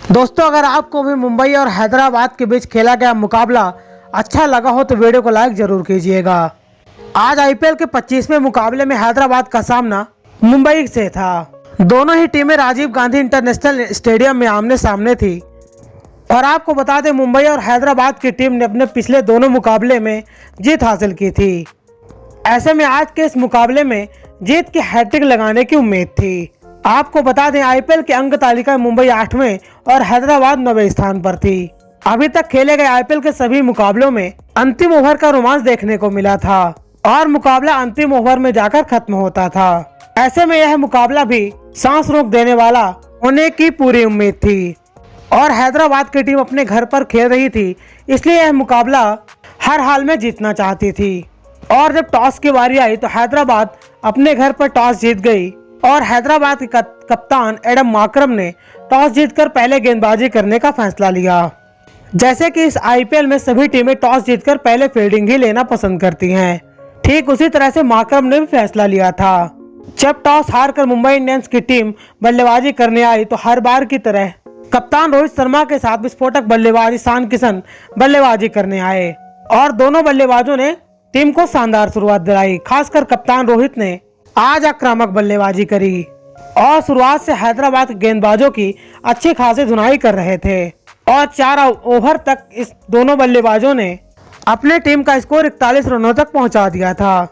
दोस्तों, अगर आपको भी मुंबई और हैदराबाद के बीच खेला गया मुकाबला अच्छा लगा हो तो वीडियो को लाइक जरूर कीजिएगा। आज आईपीएल के 25वें मुकाबले में हैदराबाद का सामना मुंबई से था। दोनों ही टीमें राजीव गांधी इंटरनेशनल स्टेडियम में आमने सामने थी और आपको बता दें, मुंबई और हैदराबाद की टीम ने अपने पिछले दोनों मुकाबले में जीत हासिल की थी। ऐसे में आज के इस मुकाबले में जीत की हैट्रिक लगाने की उम्मीद थी। आपको बता दें, आईपीएल की अंक तालिका में मुंबई 8वें और हैदराबाद 9वें स्थान पर थी। अभी तक खेले गए आईपीएल के सभी मुकाबलों में अंतिम ओवर का रोमांच देखने को मिला था और मुकाबला अंतिम ओवर में जाकर खत्म होता था। ऐसे में यह मुकाबला भी सांस रोक देने वाला होने की पूरी उम्मीद थी और हैदराबाद की टीम अपने घर पर खेल रही थी, इसलिए यह मुकाबला हर हाल में जीतना चाहती थी। और जब टॉस की बारी आई तो हैदराबाद अपने घर पर टॉस जीत गई और हैदराबाद के कप्तान एडम माकरम ने टॉस जीतकर पहले गेंदबाजी करने का फैसला लिया। जैसे कि इस आईपीएल में सभी टीमें टॉस जीतकर पहले फील्डिंग ही लेना पसंद करती हैं, ठीक उसी तरह से माकरम ने भी फैसला लिया था। जब टॉस हारकर मुंबई इंडियंस की टीम बल्लेबाजी करने आई तो हर बार की तरह कप्तान रोहित शर्मा के साथ विस्फोटक बल्लेबाज ईशान किशन बल्लेबाजी करने आए और दोनों बल्लेबाजों ने टीम को शानदार शुरुआत दिलाई। खासकर कप्तान रोहित ने आज आक्रामक बल्लेबाजी करी और शुरुआत से हैदराबाद के गेंदबाजों की अच्छी खासी धुनाई कर रहे थे और 4 ओवर तक इस दोनों बल्लेबाजों ने अपने टीम का स्कोर 41 रनों तक पहुंचा दिया था।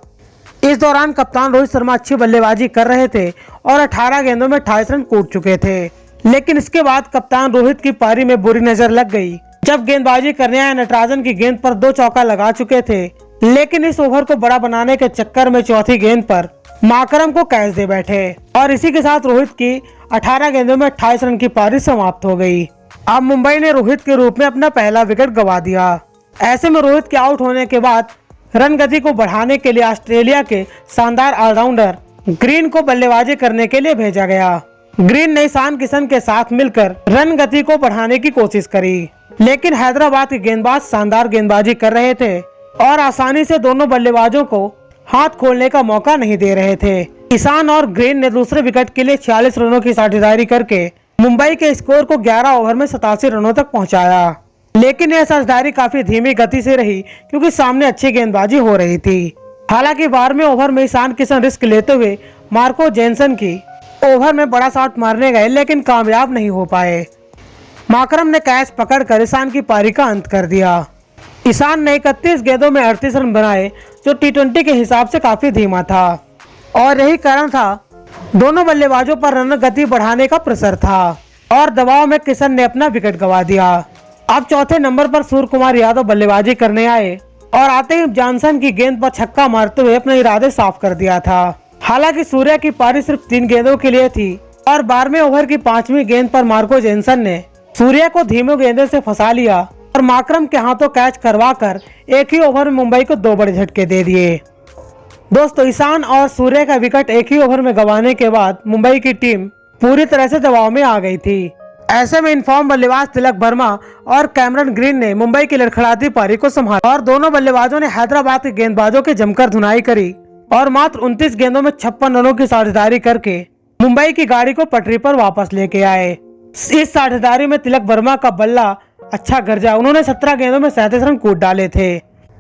इस दौरान कप्तान रोहित शर्मा अच्छी बल्लेबाजी कर रहे थे और 18 गेंदों में 28 रन कूट चुके थे, लेकिन इसके बाद कप्तान रोहित की पारी में बुरी नजर लग गई। जब गेंदबाजी करने आए नटराजन की गेंद पर 2 चौका लगा चुके थे, लेकिन इस ओवर को बड़ा बनाने के चक्कर में चौथी गेंद पर माकरम को कैच दे बैठे और इसी के साथ रोहित की 18 गेंदों में 28 रन की पारी समाप्त हो गई। अब मुंबई ने रोहित के रूप में अपना पहला विकेट गंवा दिया। ऐसे में रोहित के आउट होने के बाद रन गति को बढ़ाने के लिए ऑस्ट्रेलिया के शानदार ऑलराउंडर ग्रीन को बल्लेबाजी करने के लिए भेजा गया। ग्रीन ने ईशान किशन के साथ मिलकर रन गति को बढ़ाने की कोशिश करी, लेकिन हैदराबाद के गेंदबाज शानदार गेंदबाजी कर रहे थे और आसानी से दोनों बल्लेबाजों को हाथ खोलने का मौका नहीं दे रहे थे। ईशान और ग्रीन ने दूसरे विकेट के लिए 46 रनों की साझेदारी करके मुंबई के स्कोर को 11 ओवर में 87 रनों तक पहुंचाया, लेकिन यह साझेदारी काफी धीमी गति से रही क्योंकि सामने अच्छी गेंदबाजी हो रही थी। हालांकि 12वें ओवर में ईशान किशन रिस्क लेते हुए मार्को जेनसन की ओवर में बड़ा शॉट मारने गए, लेकिन कामयाब नहीं हो पाए। माकरम ने कैच पकड़कर ईशान की पारी का अंत कर दिया। ईशान ने 31 गेंदों में 38 रन बनाए, जो टी20 के हिसाब से काफी धीमा था और यही कारण था दोनों बल्लेबाजों पर रन गति बढ़ाने का प्रेशर था और दबाव में किशन ने अपना विकेट गंवा दिया। अब चौथे नंबर पर सूर्य कुमार यादव बल्लेबाजी करने आए और आते ही जॉनसन की गेंद पर छक्का मारते हुए अपने इरादे साफ कर दिया था। हालांकि सूर्य की पारी सिर्फ 3 गेंदों के लिए थी और 12वें ओवर की 5वीं गेंद पर मार्को जेनसन ने सूर्य को धीमे गेंदों से फंसा लिया और माकरम के हाथों कैच करवाकर एक ही ओवर में मुंबई को 2 बड़े झटके दे दिए। दोस्तों, ईशान और सूर्य का विकेट एक ही ओवर में गंवाने के बाद मुंबई की टीम पूरी तरह से दबाव में आ गई थी। ऐसे में इनफॉर्म बल्लेबाज तिलक वर्मा और कैमरन ग्रीन ने मुंबई की लड़खड़ाती पारी को संभाला और दोनों बल्लेबाजों ने हैदराबाद के गेंदबाजों की जमकर धुनाई करी और मात्र 29 गेंदों में 56 रनों की साझेदारी करके मुंबई की गाड़ी को पटरी पर वापस लेके आए। इस साझेदारी में तिलक वर्मा का बल्ला अच्छा गरजा। उन्होंने 17 गेंदों में 37 रन कूट डाले थे।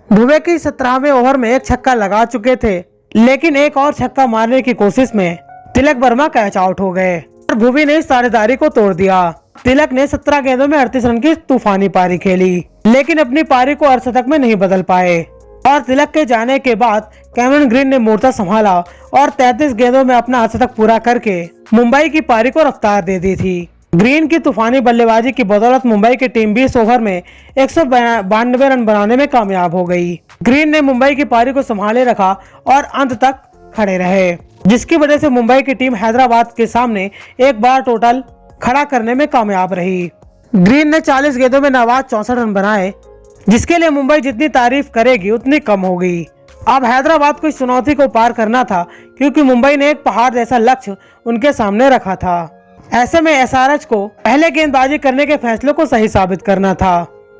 भुवी की 17वें ओवर में एक छक्का लगा चुके थे, लेकिन एक और छक्का मारने की कोशिश में तिलक वर्मा कैच आउट हो गए और भुवी ने इस साझेदारी को तोड़ दिया। तिलक ने 17 गेंदों में 38 रन की तूफानी पारी खेली, लेकिन अपनी पारी को अर्धशतक में नहीं बदल पाए और तिलक के जाने के बाद कैमरन ग्रीन ने मोर्चा संभाला और 33 गेंदों में अपना अर्धशतक पूरा करके मुंबई की पारी को रफ्तार दे दी थी। ग्रीन की तूफानी बल्लेबाजी की बदौलत मुंबई की टीम 20 ओवर में 192 रन बनाने में कामयाब हो गई। ग्रीन ने मुंबई की पारी को संभाले रखा और अंत तक खड़े रहे, जिसकी वजह से मुंबई की टीम हैदराबाद के सामने एक बार टोटल खड़ा करने में कामयाब रही। ग्रीन ने 40 गेंदों में नाबाद 64 रन बनाए, जिसके लिए मुंबई जितनी तारीफ करेगी उतनी कम होगी। अब हैदराबाद को इस चुनौती को पार करना था क्योंकि मुंबई ने एक पहाड़ जैसा लक्ष्य उनके सामने रखा था। ऐसे में एसआरएच को पहले गेंदबाजी करने के फैसले को सही साबित करना था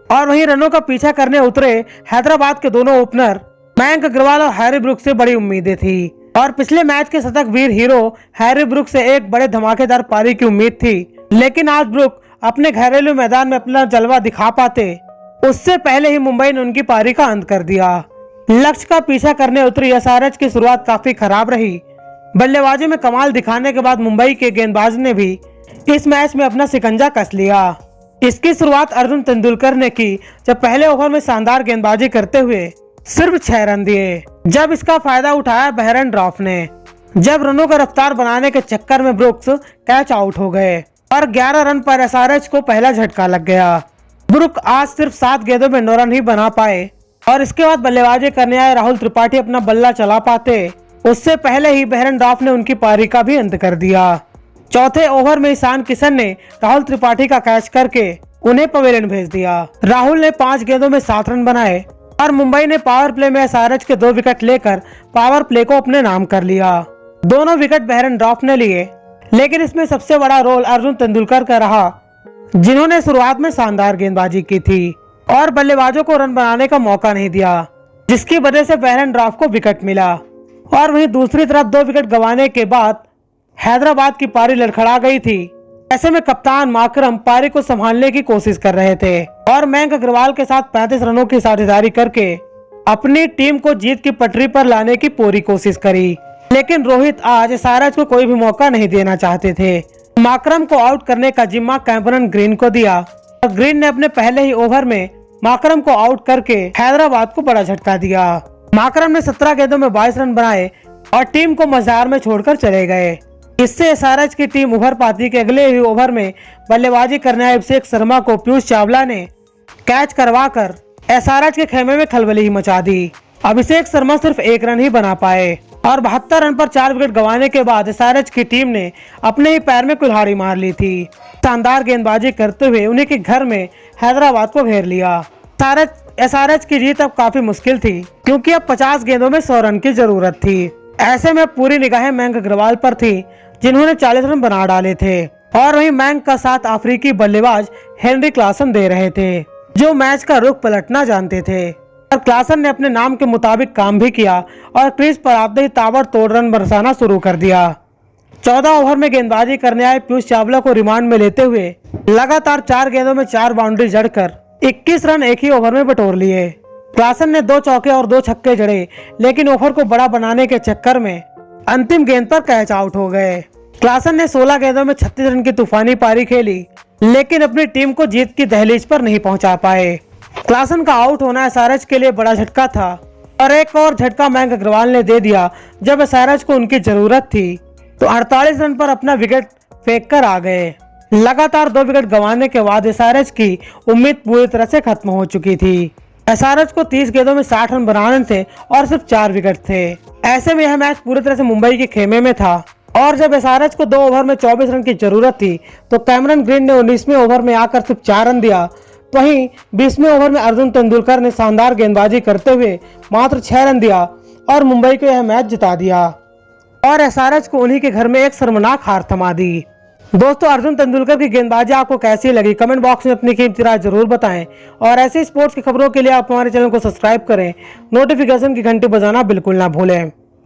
और वहीं रनों का पीछा करने उतरे हैदराबाद के दोनों ओपनर मयंक अग्रवाल और हैरी ब्रूक्स से बड़ी उम्मीदें थी और पिछले मैच के शतक वीर हीरो हैरी ब्रुक से एक बड़े धमाकेदार पारी की उम्मीद थी, लेकिन आज ब्रुक अपने घरेलू मैदान में अपना जलवा दिखा पाते उससे पहले ही मुंबई ने उनकी पारी का अंत कर दिया। लक्ष्य का पीछा करने उतरी एसआरएच की शुरुआत काफी खराब रही। बल्लेबाजी में कमाल दिखाने के बाद मुंबई के गेंदबाज ने भी इस मैच में अपना शिकंजा कस लिया। इसकी शुरुआत अर्जुन तेंदुलकर ने की, जब पहले ओवर में शानदार गेंदबाजी करते हुए सिर्फ 6 रन दिए। जब इसका फायदा उठाया बेहरन ड्रॉफ ने, जब रनों का रफ्तार बनाने के चक्कर में ब्रुक्स कैच आउट हो गए और 11 रन पर एसआरएच को पहला झटका लग गया। ब्रुक आज सिर्फ 7 गेंदों में 9 रन ही बना पाए और इसके बाद बल्लेबाजी करने आए राहुल त्रिपाठी अपना बल्ला चला पाते उससे पहले ही बेहरन ड्रॉफ ने उनकी पारी का भी अंत कर दिया। चौथे ओवर में ईशान किशन ने राहुल त्रिपाठी का कैच करके उन्हें पवेलियन भेज दिया। राहुल ने 5 गेंदों में 7 रन बनाए और मुंबई ने पावर प्ले में एसआरएच के 2 विकेट लेकर पावर प्ले को अपने नाम कर लिया। दोनों विकेट बेहरन ड्रॉफ ने लिए, लेकिन इसमें सबसे बड़ा रोल अर्जुन तेंदुलकर का रहा, जिन्होंने शुरुआत में शानदार गेंदबाजी की थी और बल्लेबाजों को रन बनाने का मौका नहीं दिया, जिसकी वजह से बेहरन ड्रॉफ को विकेट मिला। और वहीं दूसरी तरफ 2 विकेट गंवाने के बाद हैदराबाद की पारी लड़खड़ा गई थी। ऐसे में कप्तान माकरम पारी को संभालने की कोशिश कर रहे थे और मयंक अग्रवाल के साथ 35 रनों की साझेदारी करके अपनी टीम को जीत की पटरी पर लाने की पूरी कोशिश करी, लेकिन रोहित आज एसआरएच को कोई भी मौका नहीं देना चाहते थे। माकरम को आउट करने का जिम्मा कैमरन ग्रीन को दिया और ग्रीन ने अपने पहले ही ओवर में माकरम को आउट करके हैदराबाद को बड़ा झटका दिया। माकरम ने 17 गेंदों में 22 रन बनाए और टीम को मजार में छोड़कर चले गए। इससे एसआरएच की टीम उभर पाती के अगले ही ओवर में बल्लेबाजी करने आए अभिषेक शर्मा को पीयूष चावला ने कैच करवाकर एसआरएच के खेमे में खलबली ही मचा दी। अभिषेक शर्मा सिर्फ 1 रन ही बना पाए और 72 रन पर 4 विकेट गंवाने के बाद एसआरएच की टीम ने अपने ही पैर में कुल्हाड़ी मार ली थी। शानदार गेंदबाजी करते हुए उन्हीं के घर में हैदराबाद को घेर लिया। एसआरएच की जीत अब काफी मुश्किल थी, क्योंकि अब 50 गेंदों में 100 रन की जरूरत थी। ऐसे में पूरी निगाहें मयंक अग्रवाल पर थी, जिन्होंने 40 रन बना डाले थे और वहीं मयंक का साथ अफ्रीकी बल्लेबाज हेनरी क्लासन दे रहे थे, जो मैच का रुख पलटना जानते थे। और क्लासन ने अपने नाम के मुताबिक काम भी किया और क्रीज पर आते ही ताबड़तोड़ रन बरसाना शुरू कर दिया। 14 ओवर में गेंदबाजी करने आए पीयूष चावला को रिमांड में लेते हुए लगातार 4 गेंदों में 4 बाउंड्री जड़कर 21 रन एक ही ओवर में बटोर लिए। क्लासन ने 2 चौके और 2 छक्के जड़े, लेकिन ओवर को बड़ा बनाने के चक्कर में अंतिम गेंद पर कैच आउट हो गए। क्लासन ने 16 गेंदों में 36 रन की तूफानी पारी खेली, लेकिन अपनी टीम को जीत की दहलीज पर नहीं पहुंचा पाए। क्लासन का आउट होना एसआरएच के लिए बड़ा झटका था और एक और झटका मयंक अग्रवाल ने दे दिया, जब एसआरएच को उनकी जरूरत थी तो 48 रन पर अपना विकेट फेंक कर आ गए। लगातार 2 विकेट गंवाने के बाद एसआरएच की उम्मीद पूरी तरह से खत्म हो चुकी थी। एसआरएच को 30 गेंदों में 60 रन बनाने थे और सिर्फ 4 विकेट थे। ऐसे में यह मैच पूरी तरह से मुंबई के खेमे में था और जब एसआरएच को 2 ओवर में 24 रन की जरूरत थी तो कैमरन ग्रीन ने 19वें ओवर में आकर सिर्फ 4 रन दिया। वहीं 20वें ओवर में अर्जुन तेंदुलकर ने शानदार गेंदबाजी करते हुए मात्र 6 रन दिया और मुंबई को यह मैच जिता दिया और एसआरएच को उन्हीं के घर में एक शर्मनाक हार थमा दी। दोस्तों, अर्जुन तेंदुलकर की गेंदबाजी आपको कैसी लगी कमेंट बॉक्स में अपनी कीमती राय जरूर बताएं और ऐसी स्पोर्ट्स की खबरों के लिए आप हमारे चैनल को सब्सक्राइब करें, नोटिफिकेशन की घंटी बजाना बिल्कुल ना भूलें।